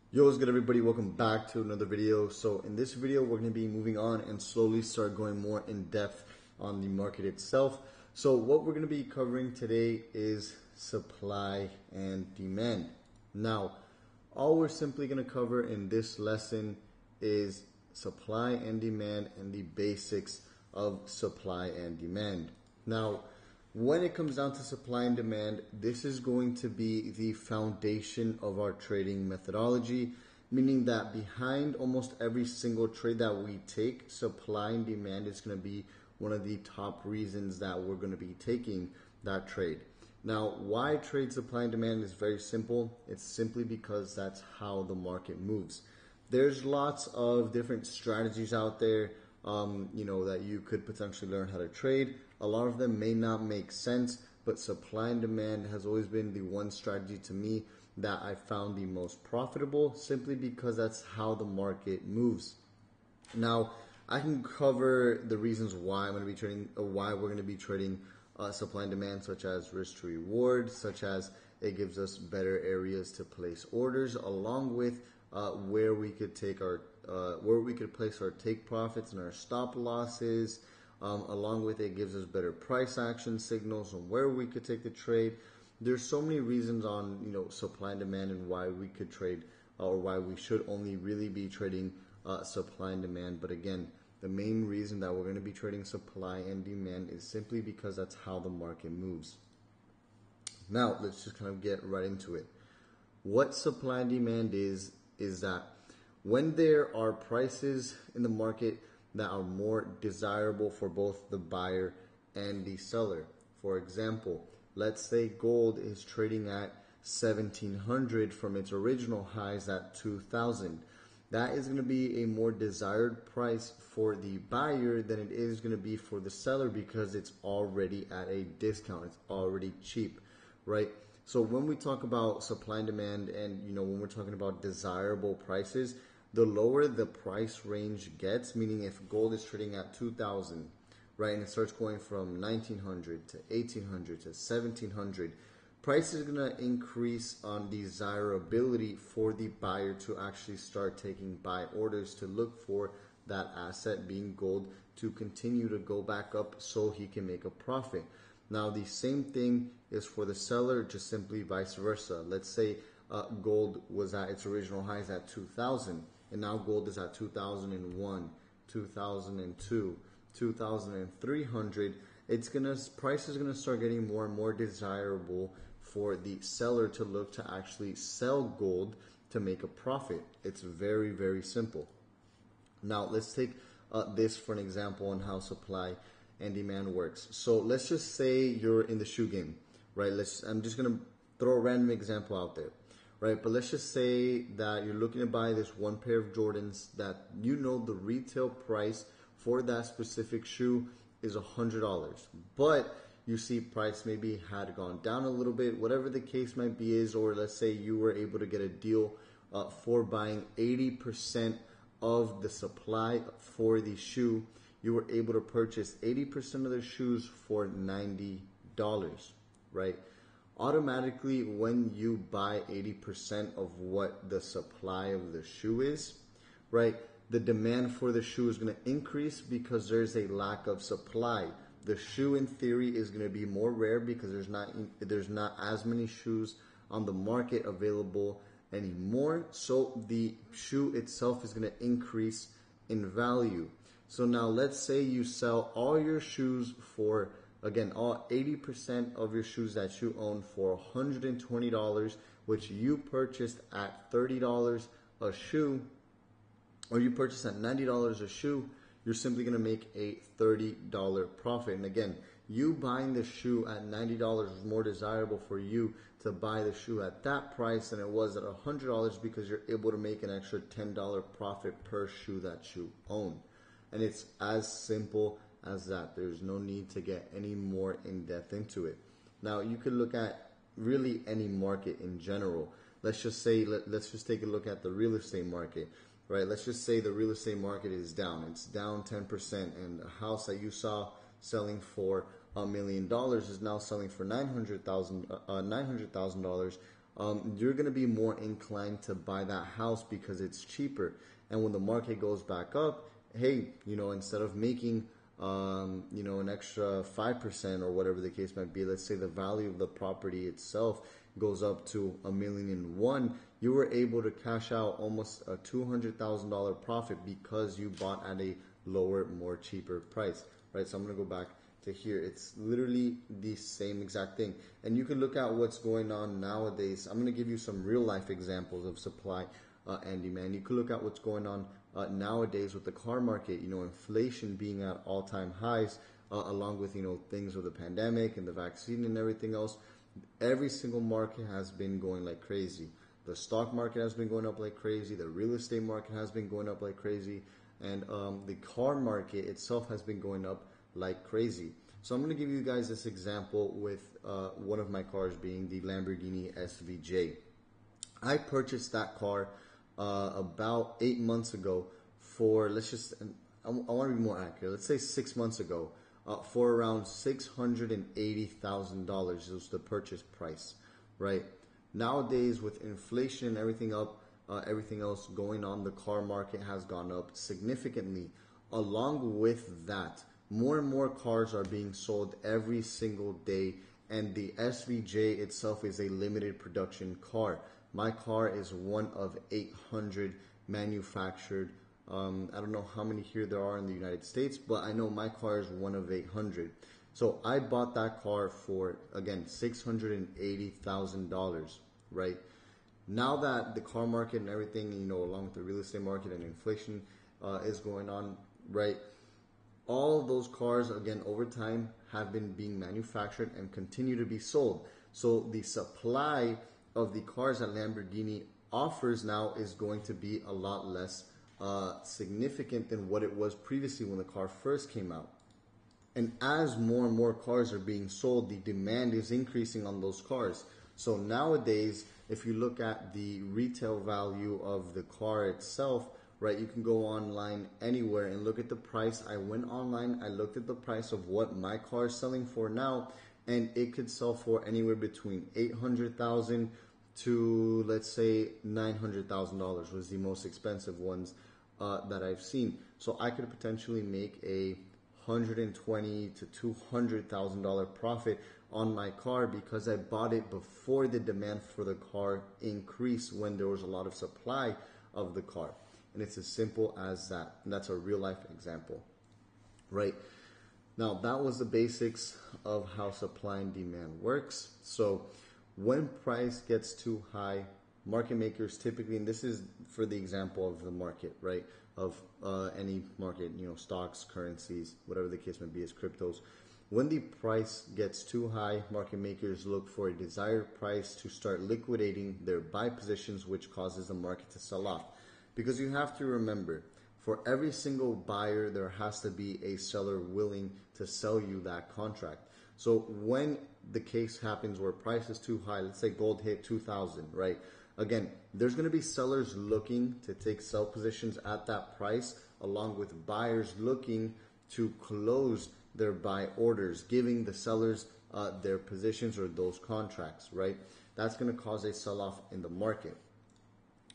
Yo, what's good everybody? Welcome back to another video. So in this video, we're going to be moving on and slowly start going more in depth on the market itself. So what we're going to be covering today is supply and demand. Now, all we're simply going to cover in this lesson is supply and demand and the basics of supply and demand. Now, when it comes down to supply and demand, this is going to be the foundation of our trading methodology, meaning that behind almost every single trade that we take, supply and demand is going to be one of the top reasons that we're going to be taking that trade. Now, why trade supply and demand is very simple. It's simply because that's how the market moves. There's lots of different strategies out there that you could potentially learn how to trade. A lot of them may not make sense, but supply and demand has always been the one strategy to me that I found the most profitable, simply because that's how the market moves. Now, I can cover the reasons why I'm going to be trading, or why we're going to be trading supply and demand, such as risk to reward, such as it gives us better areas to place orders, along with where we could place our take profits and our stop losses. Along with it gives us better price action signals on where we could take the trade. There's so many reasons on supply and demand and why we could trade or why we should only really be trading supply and demand. But again, the main reason that we're going to be trading supply and demand is simply because that's how the market moves. Now, let's just kind of get right into it. What supply and demand is that when there are prices in the market that are more desirable for both the buyer and the seller. For example, let's say gold is trading at 1700 from its original highs at 2000. That is going to be a more desired price for the buyer than it is going to be for the seller, because it's already at a discount. It's already cheap, right? So when we talk about supply and demand, and when we're talking about desirable prices, the lower the price range gets, meaning if gold is trading at 2000, right, and it starts going from 1900 to 1800 to 1700, price is going to increase on desirability for the buyer to actually start taking buy orders to look for that asset, being gold, to continue to go back up so he can make a profit. Now, the same thing is for the seller, just simply vice versa. Let's say gold was at its original highs at 2000, and now gold is at 2001, 2002, 2300. Price is gonna start getting more and more desirable for the seller to look to actually sell gold to make a profit. It's very, very simple. Now, let's take this for an example on how supply and demand works. So let's just say you're in the shoe game, right? I'm just gonna throw a random example out there, right? But let's just say that you're looking to buy this one pair of Jordans that the retail price for that specific shoe is $100, but you see price maybe had gone down a little bit, whatever the case might be or let's say you were able to get a deal for buying 80% of the supply for the shoe. You were able to purchase 80% of the shoes for $90, right? Automatically, when you buy 80% of what the supply of the shoe is, right, the demand for the shoe is going to increase because there's a lack of supply. The shoe, in theory, is going to be more rare because there's not as many shoes on the market available anymore. So the shoe itself is going to increase in value. So now let's say you sell all your shoes for, again, all 80% of your shoes that you own for $120, which you purchased at $30 a shoe, or you purchased at $90 a shoe. You're simply going to make a $30 profit. And again, you buying the shoe at $90 was more desirable for you to buy the shoe at that price than it was at $100, because you're able to make an extra $10 profit per shoe that you own. And it's as simple as that. There's no need to get any more in depth into it. Now, you could look at really any market in general. Let's just take a look at the real estate market, right? Let's just say the real estate market is down. It's down 10%, and a house that you saw selling for $1 million is now selling for $900,000 you're going to be more inclined to buy that house because it's cheaper. And when the market goes back up, hey, instead of making an extra 5% or whatever the case might be, let's say the value of the property itself goes up to $1,000,001, you were able to cash out almost a $200,000 profit because you bought at a lower, more cheaper price, right? So I'm going to go back to here. It's literally the same exact thing. And you can look at what's going on nowadays. I'm going to give you some real life examples of supply and demand. You can look at what's going on nowadays with the car market, inflation being at all-time highs, along with, things with the pandemic and the vaccine and everything else. Every single market has been going like crazy. The stock market has been going up like crazy. The real estate market has been going up like crazy. And the car market itself has been going up like crazy. So I'm going to give you guys this example with one of my cars being the Lamborghini SVJ. I purchased that car about 8 months ago for, I want to be more accurate, let's say 6 months ago, for around $680,000 was the purchase price, right? Nowadays, with inflation and everything else going on, the car market has gone up significantly. Along with that, more and more cars are being sold every single day, and the SVJ itself is a limited production car. My car is one of 800 manufactured. I don't know how many here there are in the United States, but I know my car is one of 800. So I bought that car for, again, $680,000, right? Now that the car market and everything, along with the real estate market and inflation is going on, right? All of those cars, again, over time have been being manufactured and continue to be sold. So the supply of the cars that Lamborghini offers now is going to be a lot less significant than what it was previously when the car first came out. And as more and more cars are being sold, the demand is increasing on those cars. So nowadays, if you look at the retail value of the car itself, right, you can go online anywhere and look at the price. I went online, I looked at the price of what my car is selling for now, and it could sell for anywhere between $800,000 to, let's say, $900,000 was the most expensive ones that I've seen. So I could potentially make a $120,000 to $200,000 profit on my car because I bought it before the demand for the car increased, when there was a lot of supply of the car. And it's as simple as that. And that's a real life example, right? Now, that was the basics of how supply and demand works. So when price gets too high, market makers typically, and this is for the example of the market, right? Of any market, stocks, currencies, whatever the case may be, as cryptos. When the price gets too high, market makers look for a desired price to start liquidating their buy positions, which causes the market to sell off. Because you have to remember, for every single buyer, there has to be a seller willing to sell you that contract. So when the case happens where price is too high, let's say gold hit 2,000, right? Again, there's going to be sellers looking to take sell positions at that price, along with buyers looking to close their buy orders, giving the sellers their positions or those contracts, right? That's going to cause a sell-off in the market.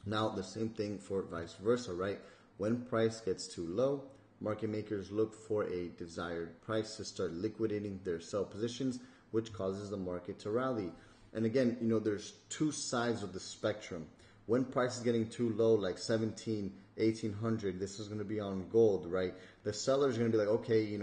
Now, the same thing for vice versa, right? When price gets too low, market makers look for a desired price to start liquidating their sell positions, which causes the market to rally. And again, there's two sides of the spectrum. When price is getting too low, like 17, 1800, this is going to be on gold, right? The seller's going to be like, okay,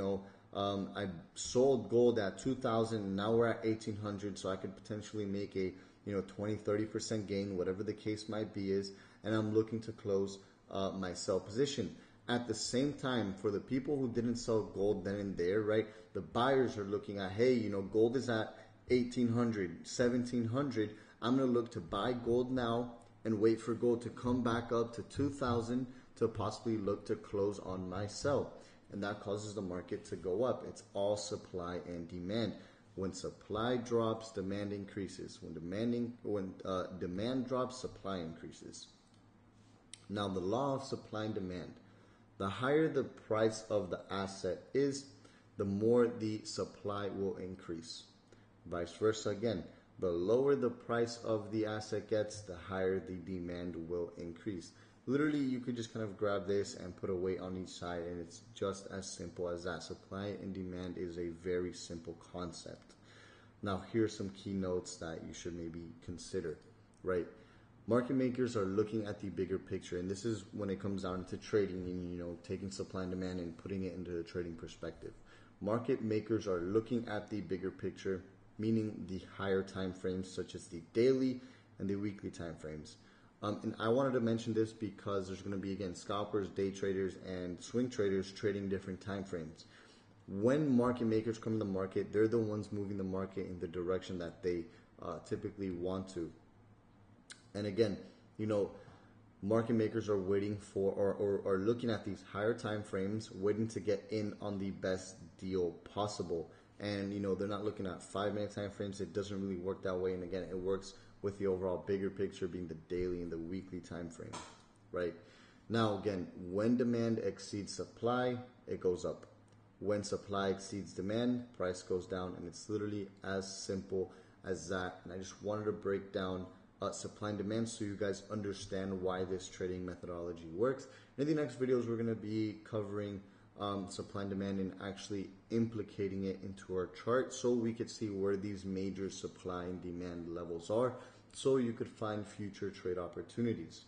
I sold gold at 2,000 and now we're at 1,800, so I could potentially make a 20, 30% gain, whatever the case might be is, and I'm looking to close my sell position. At the same time, for the people who didn't sell gold then and there, right, the buyers are looking at, hey, gold is at 1,800, 1,700. I'm going to look to buy gold now and wait for gold to come back up to 2,000 to possibly look to close on my sell. And that causes the market to go up. It's all supply and demand. When supply drops, demand increases. When demand drops, supply increases. Now, the law of supply and demand. The higher the price of the asset is, the more the supply will increase. Vice versa again. The lower the price of the asset gets, the higher the demand will increase. Literally, you could just kind of grab this and put a weight on each side, and it's just as simple as that. Supply and demand is a very simple concept. Now, here's some key notes that you should maybe consider, right? Market makers are looking at the bigger picture, and this is when it comes down to trading and, taking supply and demand and putting it into the trading perspective. Market makers are looking at the bigger picture, meaning the higher time frames such as the daily and the weekly time frames. And I wanted to mention this because there's going to be, again, scalpers, day traders, and swing traders trading different time frames. When market makers come in the market, they're the ones moving the market in the direction that they typically want to. And again, market makers are waiting for or looking at these higher time frames, waiting to get in on the best deal possible. And they're not looking at 5-minute time frames. It doesn't really work that way. And again, it works with the overall bigger picture being the daily and the weekly time frame, right? Now, again, when demand exceeds supply, it goes up. When supply exceeds demand, price goes down, and it's literally as simple as that. And I just wanted to break down supply and demand so you guys understand why this trading methodology works. In the next videos, we're going to be covering supply and demand and actually implicating it into our chart so we could see where these major supply and demand levels are so you could find future trade opportunities.